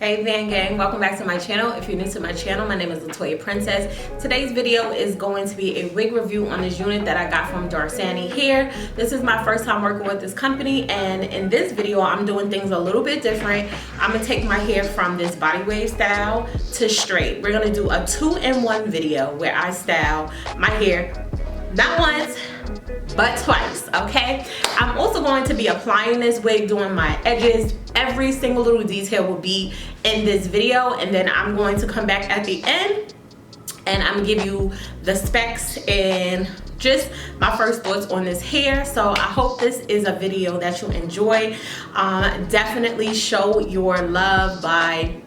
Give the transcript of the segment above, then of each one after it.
Hey Van Gang, welcome back to my channel. If you're new to my channel, my name is LaToya Princess. Today's video is going to be a wig review on this unit that I got from Dorsanee Hair. This is my first time working with this company, and in this video I'm doing things a little bit different. I'm gonna take my hair from this body wave style to straight. We're gonna do a 2-in-1 video where I style my hair not once but twice, okay? I'm also going to be applying this wig, doing my edges. Every single little detail will be in this video, and then I'm going to come back at the end and I'm gonna give you the specs and just my first thoughts on this hair. So I hope this is a video that you enjoy. Definitely show your love by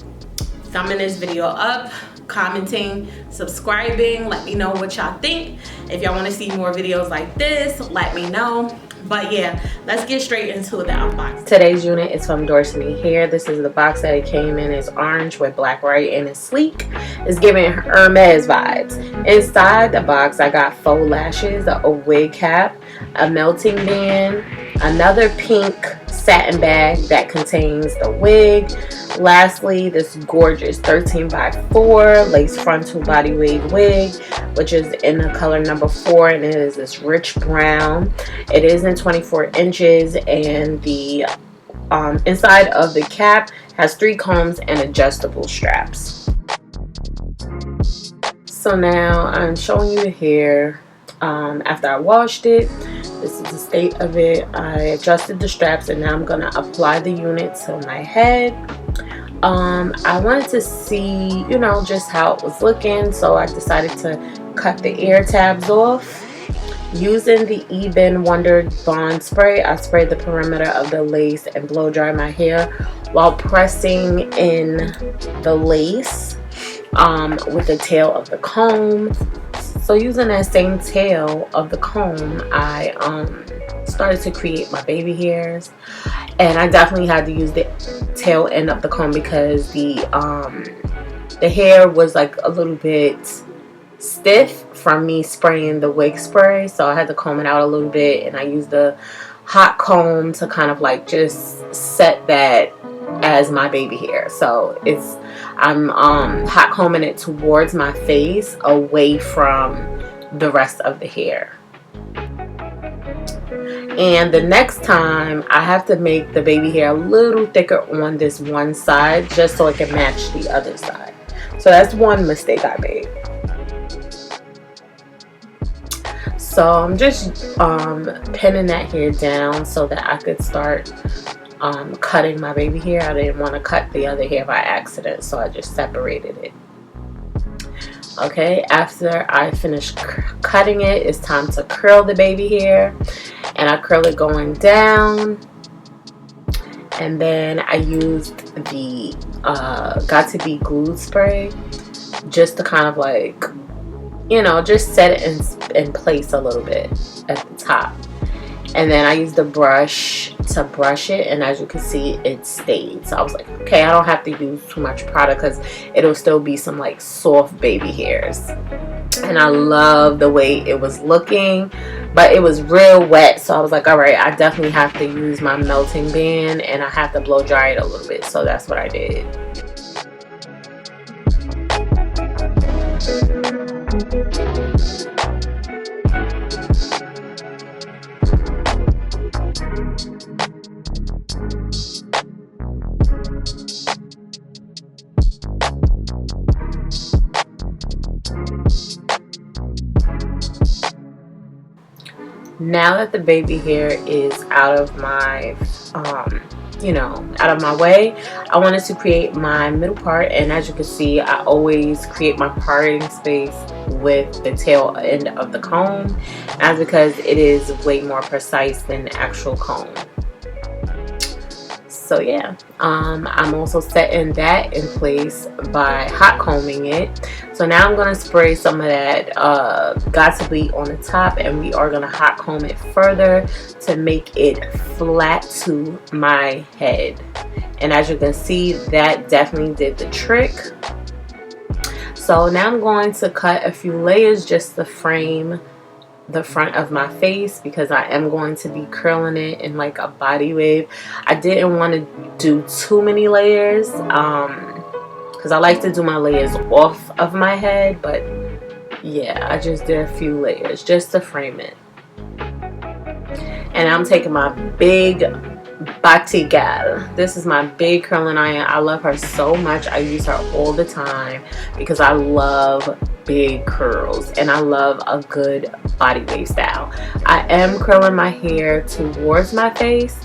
thumbing this video up, commenting, subscribing. Let me know what y'all think. If y'all want to see more videos like this, let me know. But yeah, let's get straight into the unboxing. Today's unit is from Dorsanee Hair. This is the box that it came in. It's orange with black right and it's sleek. It's giving Hermes vibes. Inside the box I got faux lashes, a wig cap, a melting band, another pink satin bag that contains the wig. Lastly, this gorgeous 13x4 lace frontal body wave wig, which is in the color number 4, and it is this rich brown. It is in 24 inches, and the inside of the cap has 3 combs and adjustable straps. So now I'm showing you the hair after I washed it. This is the state of it. I adjusted the straps, and now I'm gonna apply the unit to my head. I wanted to see, you know, just how it was looking, so I decided to cut the ear tabs off. Using the Even Wonder Bond spray, I sprayed the perimeter of the lace and blow dry my hair while pressing in the lace with the tail of the comb. So using that same tail of the comb, I started to create my baby hairs, and I definitely had to use the tail end of the comb because the hair was like a little bit stiff from me spraying the wig spray, so I had to comb it out a little bit, and I used the hot comb to kind of like just set that as my baby hair. So it's I'm hot combing it towards my face, away from the rest of the hair. And the next time I have to make the baby hair a little thicker on this one side just so it can match the other side. So that's one mistake I made. So I'm just pinning that hair down so that I could start cutting my baby hair. I didn't want to cut the other hair by accident, so I just separated it. Okay, after I finish cutting it, it's time to curl the baby hair, and I curl it going down, and then I used the Got To Be Glued spray just to kind of like, you know, just set it in place a little bit at the top. And then I used the brush to brush it, and as you can see, it stayed. So I was like, okay, I don't have to use too much product because it'll still be some like soft baby hairs. And I love the way it was looking, but it was real wet, so I was like, all right, I definitely have to use my melting band, and I have to blow dry it a little bit. So that's what I did. Now that the baby hair is out of my, you know, out of my way, I wanted to create my middle part, and as you can see, I always create my parting space with the tail end of the comb, and that's because it is way more precise than the actual comb. So yeah, I'm also setting that in place by hot combing it. So now I'm going to spray some of that Got To Be on the top, and we are going to hot comb it further to make it flat to my head. And as you can see, that definitely did the trick. So now I'm going to cut a few layers just to frame the front of my face, because I am going to be curling it in like a body wave. I didn't want to do too many layers. because I like to do my layers off of my head. But yeah, I just did a few layers just to frame it. And I'm taking my big BODYWAVE. This is my big curling iron. I love her so much. I use her all the time because I love big curls and I love a good body wave style. I am curling my hair towards my face.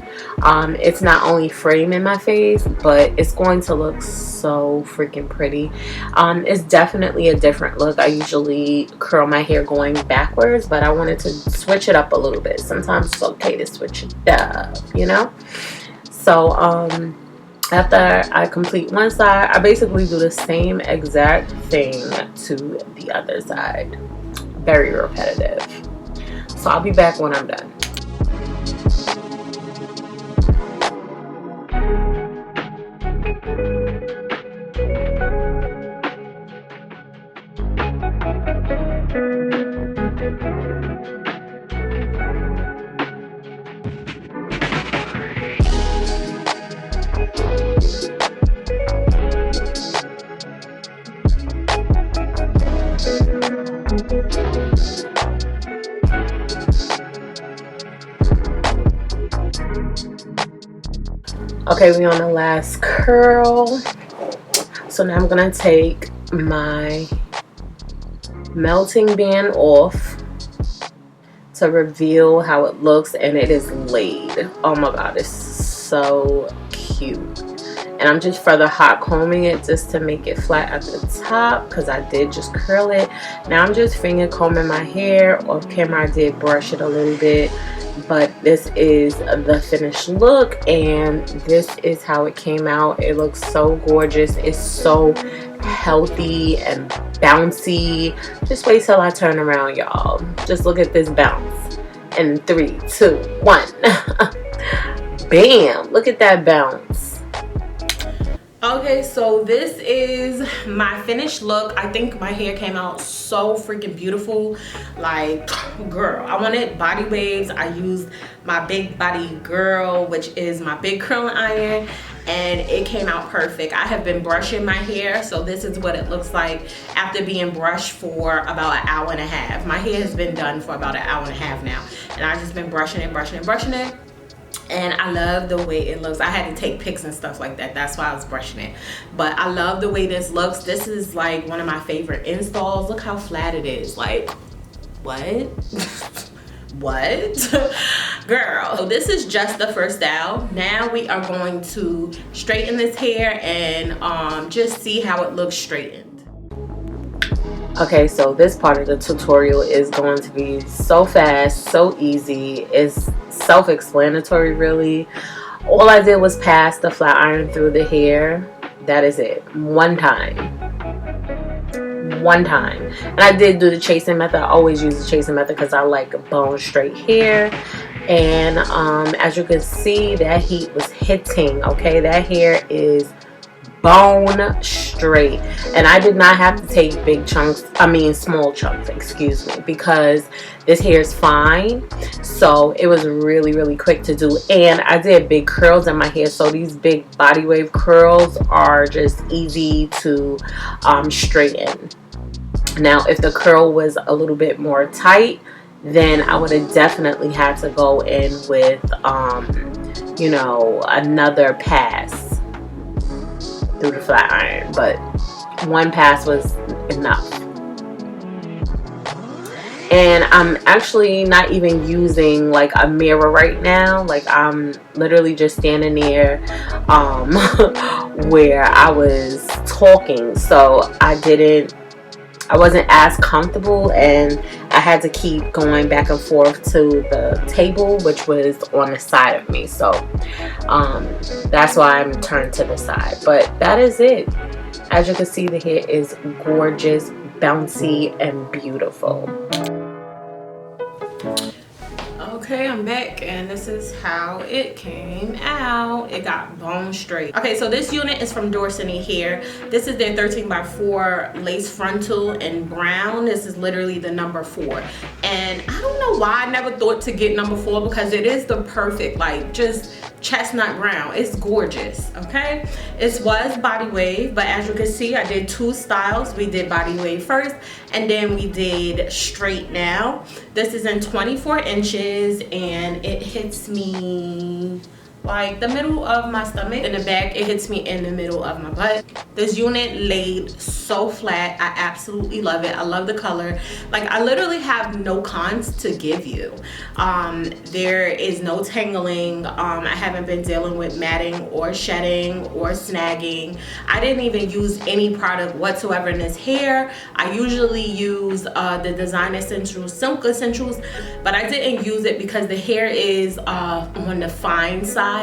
It's not only framing my face, but it's going to look so freaking pretty. It's definitely a different look. I usually curl my hair going backwards, but I wanted to switch it up a little bit. Sometimes it's okay to switch it up, you know? So after I complete one side, I basically do the same exact thing to the other side. Very repetitive. So I'll be back when I'm done. Okay, we're on the last curl. So now I'm gonna take my melting band off to reveal how it looks, and it is laid. Oh my god, it's so cute. And I'm just further hot combing it just to make it flat at the top, because I did just curl it. Now I'm just finger combing my hair. Off camera I did brush it a little bit, but this is the finished look, and this is how it came out. It looks so gorgeous. It's so healthy and bouncy. Just wait till I turn around, y'all. Just look at this bounce. In 3, 2, 1. Bam! Look at that bounce. Okay, so this is my finished look. I think my hair came out so freaking beautiful. Like, girl, I wanted body waves. I used my Big Body Girl, which is my big curling iron, and it came out perfect. I have been brushing my hair, so this is what it looks like after being brushed for about an hour and a half. My hair has been done for about an hour and a half now, and I've just been brushing it, brushing it, brushing it. And I love the way it looks. I had to take pics and stuff like that. That's why I was brushing it. But I love the way this looks. This is like one of my favorite installs. Look how flat it is. Like, what? What? Girl. So this is just the first style. Now we are going to straighten this hair and just see how it looks straightened. Okay, so this part of the tutorial is going to be so fast, so easy. It's self-explanatory, really. All I did was pass the flat iron through the hair. That is it. One time. And I did do the chasing method. I always use the chasing method because I like bone straight hair. And as you can see, that heat was hitting. Okay, that hair is bone straight, and I did not have to take small chunks, excuse me, because this hair is fine. So it was really quick to do, and I did big curls in my hair, so these big body wave curls are just easy to straighten. Now if the curl was a little bit more tight, then I would have definitely had to go in with you know, another pass through the flat iron, but one pass was enough. And I'm actually not even using like a mirror right now. Like, I'm literally just standing there where I was talking, so I wasn't as comfortable, and I had to keep going back and forth to the table, which was on the side of me. So that's why I'm turned to the side. But that is it. As you can see, the hair is gorgeous, bouncy, and beautiful. Okay, I'm back, and this is how it came out. It got bone straight. Okay, so this unit is from Dorsanee Hair. This is their 13x4 lace frontal in brown. This is literally the number 4. And I don't know why I never thought to get number 4, because it is the perfect, like, just chestnut brown. It's gorgeous, okay? It was body wave, but as you can see, I did 2 styles. We did body wave first, and then we did straight now. This is in 24 inches, and it hits me like the middle of my stomach. In the back, it hits me in the middle of my butt. This unit laid so flat. I absolutely love it. I love the color. Like, I literally have no cons to give you. There is no tangling. I haven't been dealing with matting or shedding or snagging. I didn't even use any product whatsoever in this hair. I usually use the Design Essentials Silk Essentials, but I didn't use it because the hair is on the fine side.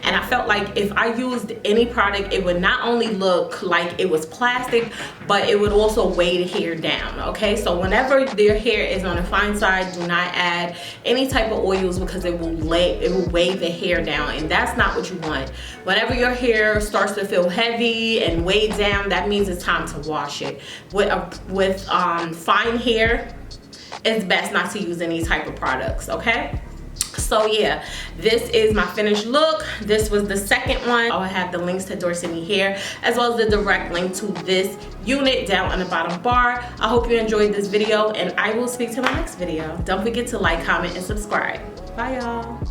And I felt like if I used any product, it would not only look like it was plastic, but it would also weigh the hair down, okay? So whenever their hair is on the fine side, do not add any type of oils because it will weigh the hair down, and that's not what you want. Whenever your hair starts to feel heavy and weighed down, that means it's time to wash it. With fine hair, it's best not to use any type of products, okay? So yeah, this is my finished look. This was the second one. I'll have the links to Dorsanee Hair as well as the direct link to this unit down on the bottom bar. I hope you enjoyed this video, and I will speak to my next video. Don't forget to like, comment, and subscribe. Bye, y'all.